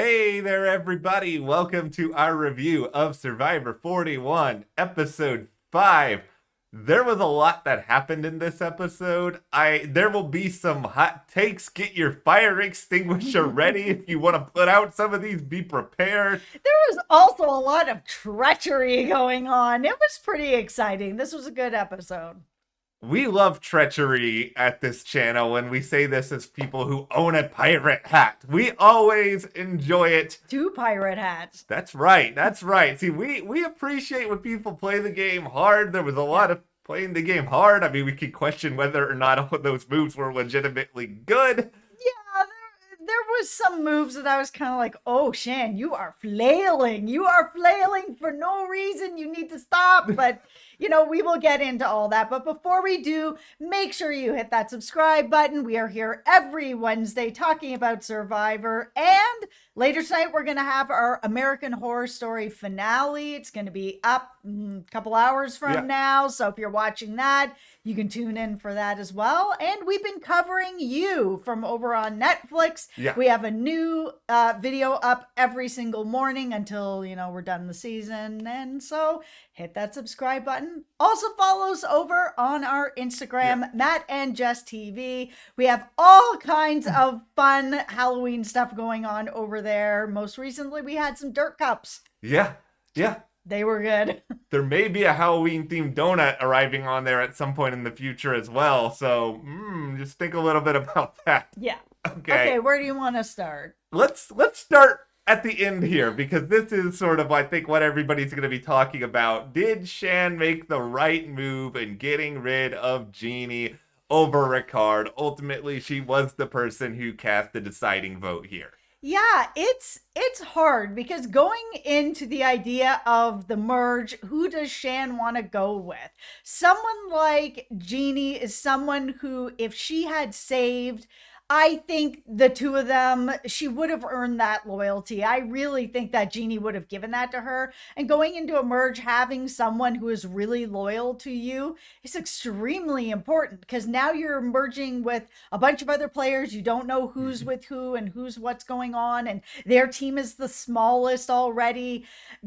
Hey there, everybody. Welcome to our review of Survivor 41, Episode 5. There was a lot that happened in this episode. There will be some hot takes. Get your fire extinguisher ready if you want to put out some of these. Be prepared. There was also a lot of treachery going on. It was pretty exciting. This was a good episode. We love treachery at this channel when we say this as people who own a pirate hat. We always enjoy it. 2 pirate hats. That's right. That's right. See, we appreciate when people play the game hard. There was a lot of playing the game hard. I mean, we could question whether or not all of those moves were legitimately good. Yeah, there was some moves that I was kind of like, oh, Shan, you are flailing. You are flailing for no reason. You need to stop. But, we will get into all that. But before we do, make sure you hit that subscribe button. We are here every Wednesday talking about Survivor. And later tonight, we're going to have our American Horror Story finale. It's going to be up a couple hours from now. So if you're watching that, you can tune in for that as well. And we've been covering You from over on Netflix. Yeah. We have a new video up every single morning until, we're done the season. And so hit that subscribe button. Also follow us over on our Instagram, Matt and Jess TV. We have all kinds of fun Halloween stuff going on over there. Most recently, we had some dirt cups. Yeah. They were good. There may be a Halloween-themed donut arriving on there at some point in the future as well. So, just think a little bit about that. Yeah. Okay, where do you want to start? Let's start at the end here, because this is sort of, I think, what everybody's going to be talking about. Did Shan make the right move in getting rid of Jeannie over Ricard? Ultimately, she was the person who cast the deciding vote here. Yeah, it's hard because going into the idea of the merge, who does Shan want to go with? Someone like Jeannie is someone who, if she had saved, I think the two of them, she would have earned that loyalty. I really think that Jeannie would have given that to her. And going into a merge, having someone who is really loyal to you is extremely important, because now you're merging with a bunch of other players. You don't know who's with who and what's going on. And their team is the smallest already.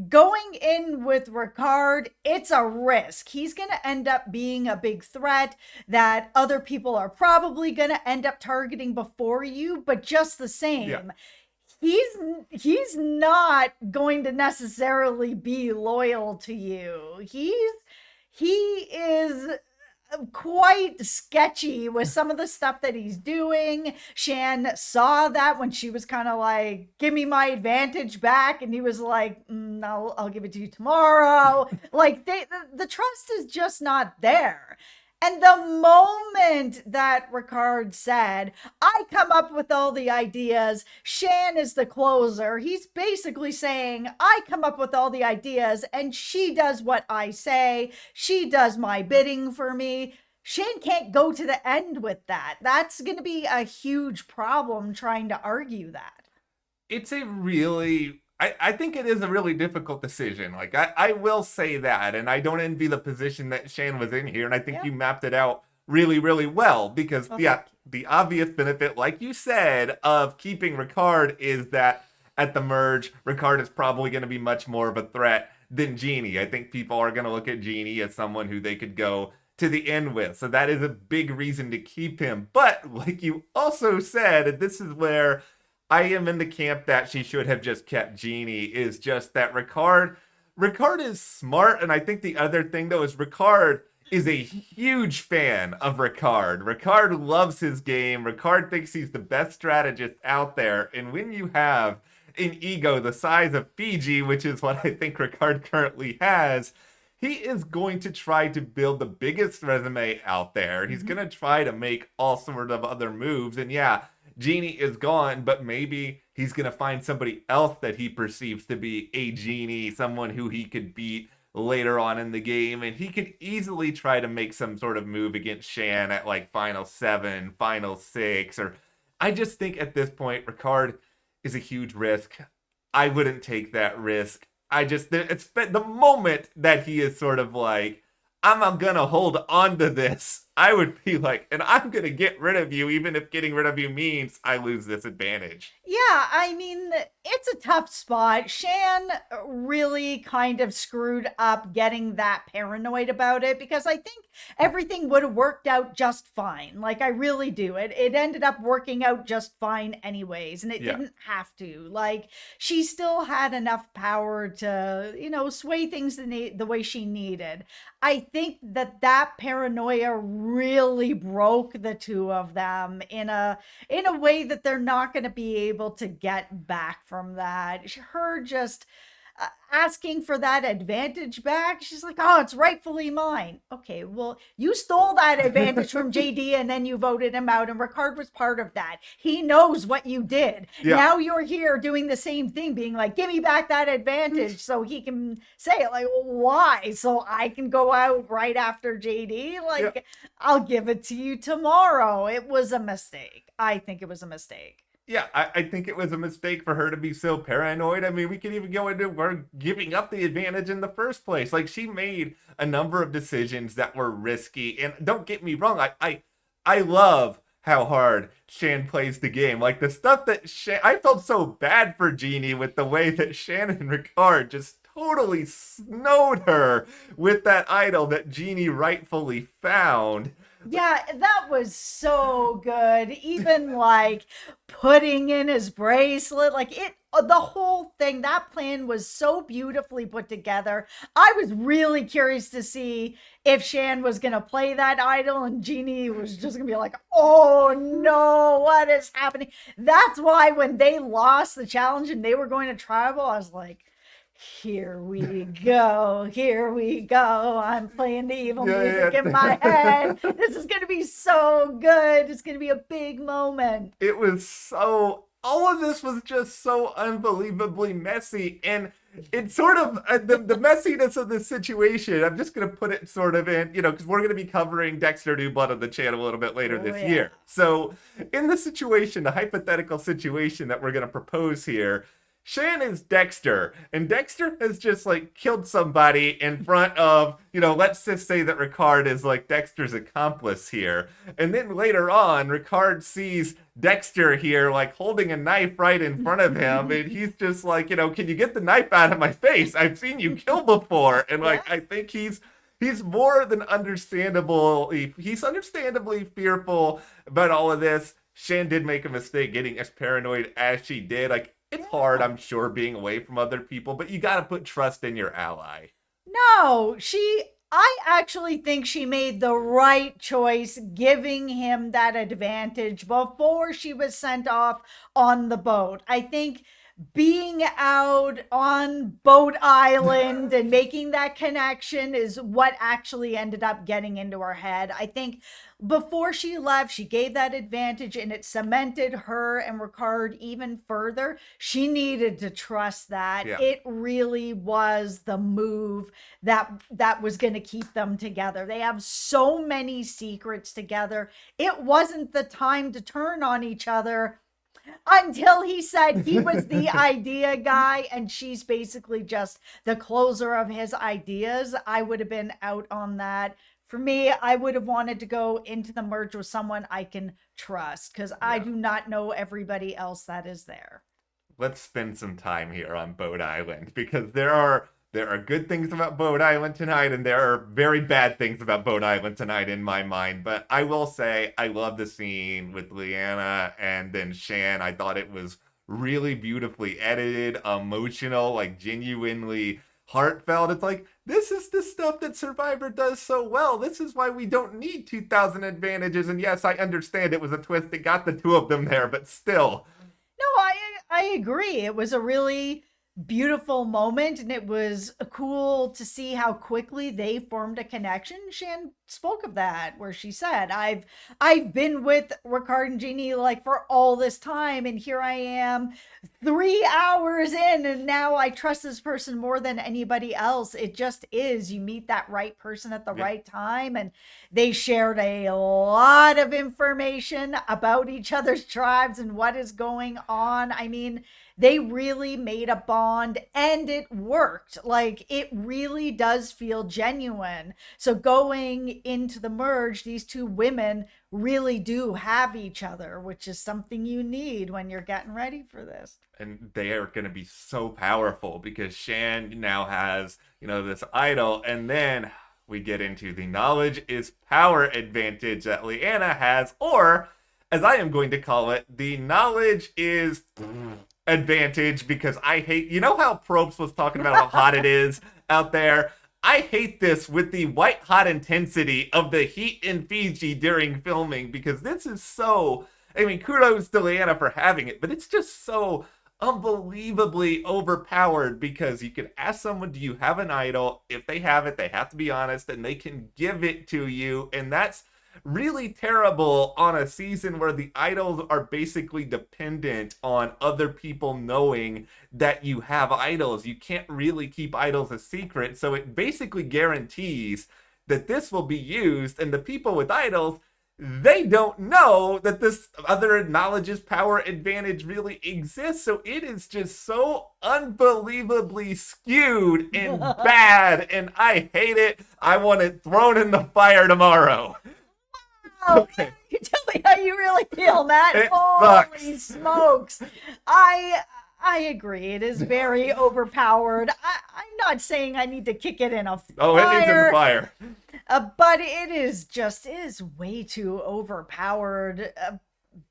Going in with Ricard, it's a risk. He's going to end up being a big threat that other people are probably going to end up targeting before you, but just the same, he's not going to necessarily be loyal to you. He is quite sketchy with some of the stuff that he's doing. Shan saw that when she was kind of like, give me my advantage back, and he was like, I'll give it to you tomorrow. Like, the trust is just not there. And the moment that Ricard said, I come up with all the ideas, Shan is the closer, he's basically saying, I come up with all the ideas and she does what I say. She does my bidding for me. Shan can't go to the end with that. That's going to be a huge problem trying to argue that. It's a really... I think it is a really difficult decision. Like, I will say that, and I don't envy the position that Shan was in here, and I think you mapped it out really, really well, because the obvious benefit, like you said, of keeping Ricard is that at the merge, Ricard is probably going to be much more of a threat than Jeannie. I think people are going to look at Jeannie as someone who they could go to the end with, so that is a big reason to keep him. But, like you also said, and this is where I am in the camp that she should have just kept Jeannie, is just that Ricard is smart. And I think the other thing, though, is Ricard is a huge fan of Ricard. Ricard loves his game. Ricard thinks he's the best strategist out there. And when you have an ego the size of Fiji, which is what I think Ricard currently has, he is going to try to build the biggest resume out there. He's going to try to make all sort of other moves. And yeah, Jeannie is gone, but maybe he's going to find somebody else that he perceives to be a Jeannie, someone who he could beat later on in the game. And he could easily try to make some sort of move against Shan at like Final 7, Final 6. Or I just think at this point, Ricard is a huge risk. I wouldn't take that risk. It's the moment that he is sort of like, I'm gonna hold on to this I would be like, and I'm going to get rid of you, even if getting rid of you means I lose this advantage. Yeah, I mean, it's a tough spot. Shan really kind of screwed up getting that paranoid about it because I think everything would have worked out just fine. Like, I really do. It ended up working out just fine anyways, and it Yeah. didn't have to. Like, she still had enough power to, sway things the way she needed. I think that paranoia really broke the two of them in a way that they're not going to be able to get back from that. Her just asking for that advantage back. She's like, oh, it's rightfully mine. Okay, well, you stole that advantage from JD and then you voted him out, and Ricard was part of that. He knows what you did. Yeah. Now you're here doing the same thing, being like, give me back that advantage so he can say, like, why? So I can go out right after JD? Like, Yeah. I'll give it to you tomorrow. It was a mistake. I think it was a mistake. Yeah, I think it was a mistake for her to be so paranoid. I mean, we could even go into her giving up the advantage in the first place. Like, she made a number of decisions that were risky. And don't get me wrong, I love how hard Shan plays the game. Like, the stuff that I felt so bad for Jeannie with the way that Shannon and Ricard just totally snowed her with that idol that Jeannie rightfully found. Yeah, that was so good. Even like putting in his bracelet, like the whole thing, that plan was so beautifully put together. I was really curious to see if Shan was going to play that idol and Jeannie was just going to be like, oh no, what is happening? That's why when they lost the challenge and they were going to tribal, I was like, here we go. Here we go. I'm playing the evil music in my head. This is going to be so good. It's going to be a big moment. It was so, all of this was just so unbelievably messy. And it's sort of the messiness of this situation. I'm just going to put it sort of in, because we're going to be covering Dexter New Blood on the channel a little bit later this year. So in the situation, the hypothetical situation that we're going to propose here, Shan is Dexter, and Dexter has just like killed somebody in front of, let's just say that Ricard is like Dexter's accomplice here. And then later on, Ricard sees Dexter here like holding a knife right in front of him, and he's just like, can you get the knife out of my face? I've seen you kill before. And like, I think he's more than understandably fearful about all of this. Shan did make a mistake getting as paranoid as she did. Like, it's hard, I'm sure, being away from other people, but you gotta put trust in your ally. No, I actually think she made the right choice giving him that advantage before she was sent off on the boat. I think being out on Boat Island and making that connection is what actually ended up getting into her head. I think before she left, she gave that advantage and it cemented her and Ricard even further. She needed to trust that. Yeah. It really was the move that was going to keep them together. They have so many secrets together. It wasn't the time to turn on each other until he said he was the idea guy and she's basically just the closer of his ideas. I would have been out on that. For me, I would have wanted to go into the merge with someone I can trust because I do not know everybody else that is there. Let's spend some time here on Boat Island because there are good things about Boat Island tonight, and there are very bad things about Boat Island tonight in my mind. But I will say, I love the scene with Liana and then Shan. I thought it was really beautifully edited, emotional, like genuinely heartfelt. It's like, this is the stuff that Survivor does so well. This is why we don't need 2,000 advantages. And yes, I understand it was a twist that got the two of them there, but still. No, I agree. It was a really beautiful moment and it was cool to see how quickly they formed a connection. Shan spoke of that where she said, I've been with Ricard and Jeannie like for all this time, and here I am 3 hours in and now I trust this person more than anybody else. It just is, you meet that right person at the right time, and they shared a lot of information about each other's tribes and what is going on. I mean, they really made a bond bond, and it worked. Like, it really does feel genuine. So going into the merge, these two women really do have each other, which is something you need when you're getting ready for this. And they are going to be so powerful because Shan now has, this idol. And then we get into the knowledge is power advantage that Leanna has, or as I am going to call it, the knowledge is advantage, because I hate, how Probst was talking about how hot it is out there? I hate this with the white hot intensity of the heat in Fiji during filming, because this is so, kudos to Leanna for having it, but it's just so unbelievably overpowered, because you can ask someone, do you have an idol? If they have it, they have to be honest, and they can give it to you, and that's really terrible on a season where the idols are basically dependent on other people knowing that you have idols. You can't really keep idols a secret, so it basically guarantees that this will be used, and the people with idols, they don't know that this other knowledge's power advantage really exists. So it is just so unbelievably skewed and bad, and I hate it. I want it thrown in the fire tomorrow. Oh, okay. You tell me how you really feel, Matt. It Holy sucks. Smokes. I agree. It is very overpowered. I'm not saying I need to kick it in a fire. Oh, it needs in the fire. But it is way too overpowered.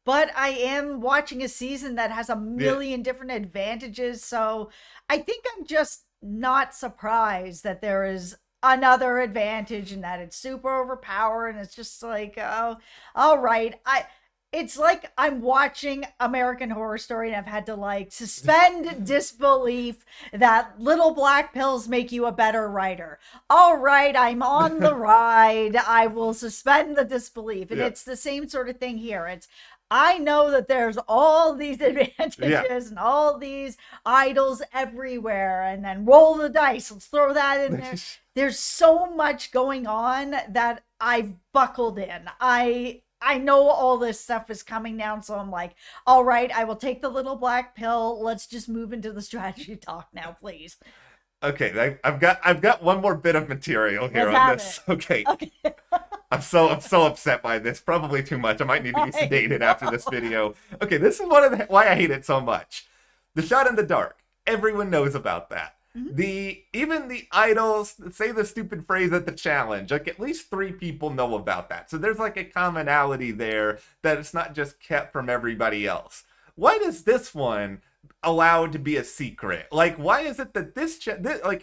But I am watching a season that has a million different advantages. So I think I'm just not surprised that there is another advantage and that it's super overpowered. And it's just like, oh, all right. It's like I'm watching American Horror Story and I've had to suspend disbelief that little black pills make you a better writer. All right, I'm on the ride. I will suspend the disbelief. And it's the same sort of thing here. I know that there's all these advantages and all these idols everywhere, and then roll the dice. Let's throw that in there. There's so much going on that I've buckled in. I know all this stuff is coming down, so I'm like, all right, I will take the little black pill. Let's just move into the strategy talk now, please. Okay, I've got one more bit of material here on this. Okay. I'm so upset by this. Probably too much. I might need to be sedated after this video. Okay, this is why I hate it so much. The shot in the dark. Everyone knows about that. Mm-hmm. Even the idols say the stupid phrase at the challenge. At least 3 people know about that. So there's a commonality there that it's not just kept from everybody else. Why does this one allowed to be a secret? Why is it that this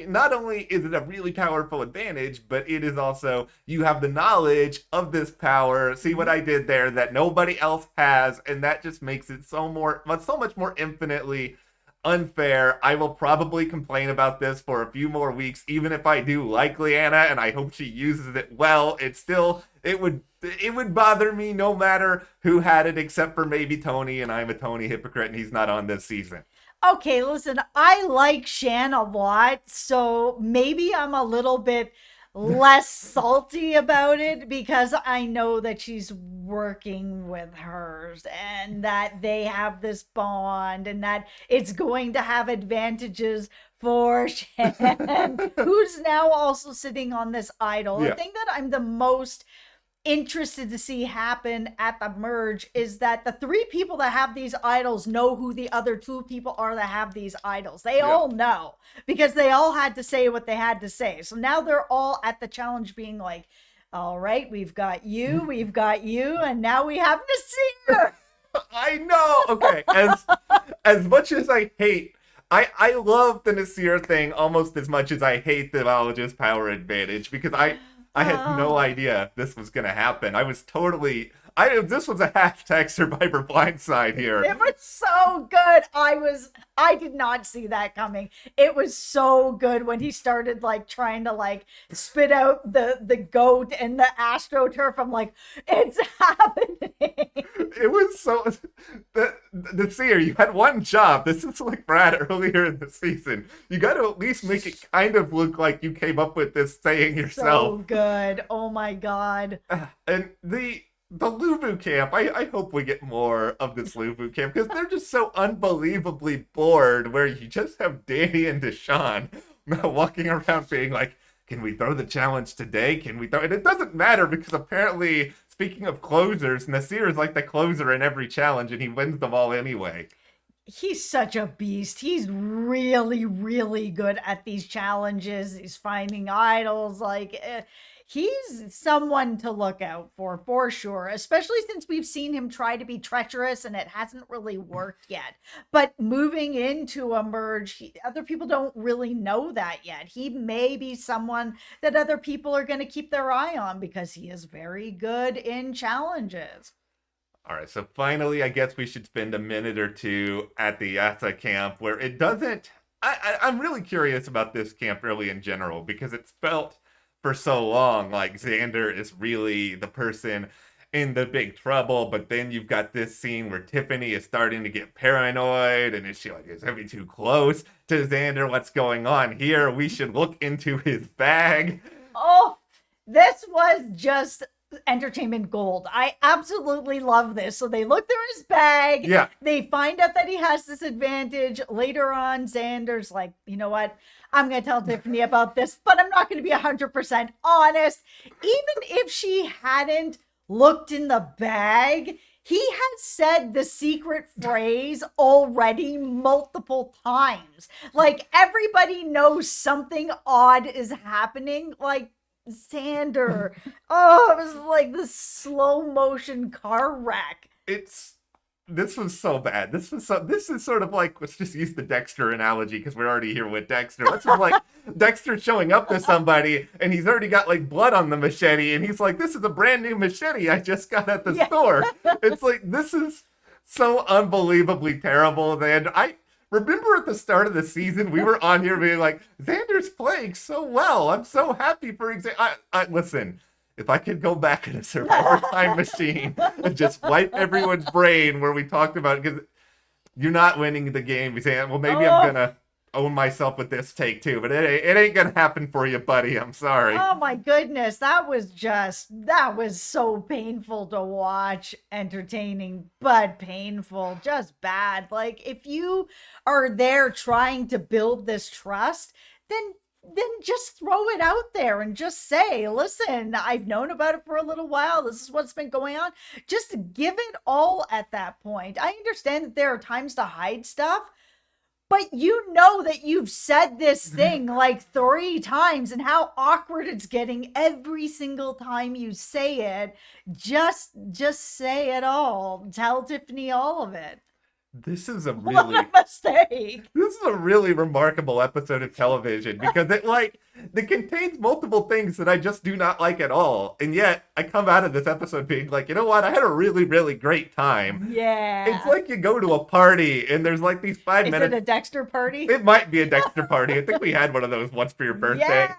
not only is it a really powerful advantage, but it is also, you have the knowledge of this power. See what I did there that nobody else has, and that just makes it so much more infinitely unfair. I will probably complain about this for a few more weeks, even if I do like Leanna and I hope she uses it well. It would bother me no matter who had it, except for maybe Tony, and I'm a Tony hypocrite and he's not on this season. Okay, listen, I like Shan a lot, so maybe I'm a little bit less salty about it because I know that she's working with hers and that they have this bond and that it's going to have advantages for Shan, who's now also sitting on this idol. The thing that I'm the most interested to see happen at the merge is that the 3 people that have these idols know who the other 2 people are that have these idols. They all know because they all had to say what they had to say. So now they're all at the challenge being like, all right, we've got you, and now we have Naseer. I know. Okay. As much as I hate, I love the Naseer thing almost as much as I hate the knowledge's power advantage, because I had no idea this was going to happen. This was a hashtag Survivor Blindside here. It was so good. I did not see that coming. It was so good when he started trying to spit out the goat and the AstroTurf. I'm like, it's happening. It was so, the seer, you had one job. This is like Brad earlier in the season. You got to at least make it kind of look like you came up with this saying yourself. So good. Oh my God. And the Luvu camp, I hope we get more of this Luvu camp because they're just so unbelievably bored where you just have Danny and Deshaun walking around being like, can we throw the challenge today? Can we throw it? It doesn't matter because apparently, speaking of closers, Nasir is like the closer in every challenge and he wins them all anyway. He's such a beast. He's really, really good at these challenges. He's finding idols. He's someone to look out for sure, especially since we've seen him try to be treacherous and it hasn't really worked yet. But moving into a merge, other people don't really know that yet. He may be someone that other people are going to keep their eye on because he is very good in challenges. All right, so finally, I guess we should spend a minute or two at the Yasa camp where it doesn't. I'm really curious about this camp really in general because it's felt for so long like Xander is really the person in the big trouble, but then you've got this scene where Tiffany is starting to get paranoid, and is she like, is he too close to Xander? What's going on here? We should look into his bag. Oh, this was just entertainment gold. I absolutely love this. So they look through his bag. Yeah. They find out that he has this advantage. Later on, Xander's like, you know what? I'm going to tell Tiffany about this, but I'm not going to be 100% honest. Even if she hadn't looked in the bag, he had said the secret phrase already multiple times. Like, everybody knows something odd is happening. Like, Xander. Oh, it was like this slow motion car wreck. This was so bad. This is sort of like, let's just use the Dexter analogy because we're already here with Dexter. Let's just like Dexter showing up to somebody and he's already got like blood on the machete and he's like, this is a brand new machete I just got at the store. It's like, this is so unbelievably terrible. And I remember at the start of the season, we were on here being like, Xander's playing so well. I'm so happy for Xander. Listen, if I could go back in a Survivor time machine and just wipe everyone's brain where we talked about, because you're not winning the game. We say, well, maybe I'm going to own myself with this take too, but it ain't going to happen for you, buddy. I'm sorry. Oh my goodness. That was so painful to watch. Entertaining, but painful, just bad. Like, if you are there trying to build this trust, then just throw it out there and just say, listen, I've known about it for a little while. This is what's been going on. Just give it all at that point. I understand that there are times to hide stuff, but you know that you've said this thing like 3 times and how awkward it's getting every single time you say it. Just say it all. Tell Tiffany all of it. This is a What a mistake. This is a really remarkable episode of television because it contains multiple things that I just do not like at all. And yet I come out of this episode being like, you know what? I had a really, really great time. Yeah. It's like you go to a party and there's like these 5 minutes. Is it a Dexter party? It might be a Dexter party. I think we had one of those once for your birthday. Yes.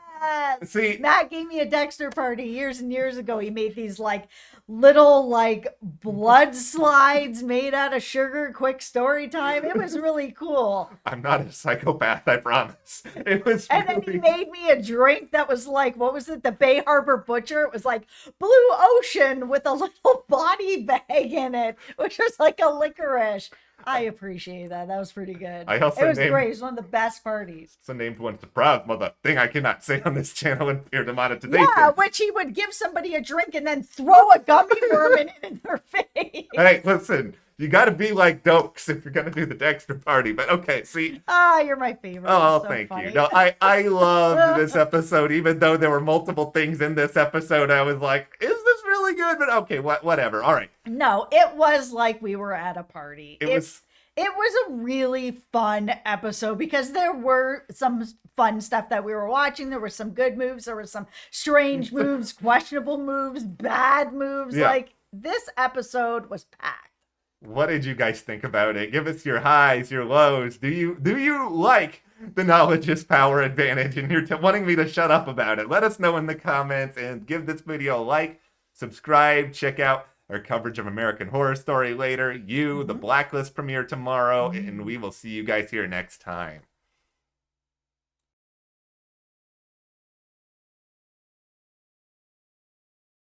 See, Matt gave me a Dexter party years and years ago. He made these like little like blood slides made out of sugar. Quick story time. It was really cool. I'm not a psychopath, I promise. It was And then he made me a drink that was like, what was it? The Bay Harbor Butcher. It was like Blue Ocean with a little body bag in it, which was like a licorice. I appreciate that. That was pretty good. I also it was great. It was one of the best parties. So named one surprise mother thing I cannot say on this channel in fear demonetization. Yeah, which he would give somebody a drink and then throw a gummy worm in their face. Hey, listen, you got to be like Dokes if you're gonna do the Dexter party. But okay, see. You're my favorite. Oh, so thank funny. you. No, I loved this episode, even though there were multiple things in this episode. I was like, is this really good? But okay, whatever. All right. No, it was like we were at a party. It was a really fun episode because there were some fun stuff that we were watching. There were some good moves. There were some strange moves, questionable moves, bad moves. Yeah. Like, this episode was packed. What did you guys think about it? Give us your highs, your lows. Do you like the knowledge is power advantage and you're wanting me to shut up about it? Let us know in the comments and give this video a like, subscribe, check out our coverage of American Horror Story later. The Blacklist premiere tomorrow, and we will see you guys here next time.